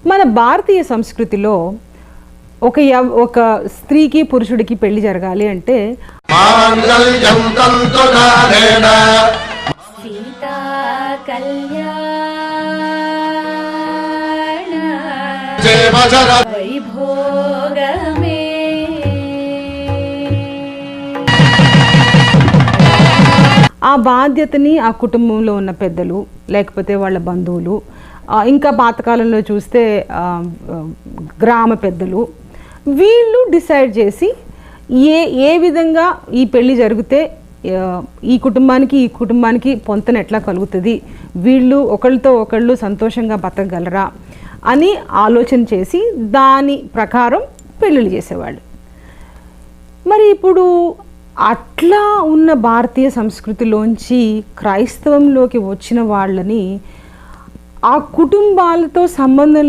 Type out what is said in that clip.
మన భారతీయ సంస్కృతిలో ఒక స్త్రీకి పురుషుడికి పెళ్లి జరగాలి అంటే సీతా కళ్యాణ వైభోగమే ఆ బాధ్యతని ఆ కుటుంబంలో ఉన్న పెద్దలు లేకపోతే వాళ్ళ బంధువులు, ఇంకా పాతకాలంలో చూస్తే గ్రామ పెద్దలు, వీళ్ళు డిసైడ్ చేసి ఏ విధంగా ఈ పెళ్ళి జరిగితే ఈ కుటుంబానికి పొంతన ఎట్లా కలుగుతుంది, వీళ్ళు ఒకళ్ళతో ఒకళ్ళు సంతోషంగా బతకగలరా అని ఆలోచన చేసి దాని ప్రకారం పెళ్ళిళ్ళు చేసేవాళ్ళు. మరి ఇప్పుడు అట్లా ఉన్న భారతీయ సంస్కృతిలోంచి క్రైస్తవంలోకి వచ్చిన వాళ్ళని ఆ కుటుంబాలతో సంబంధం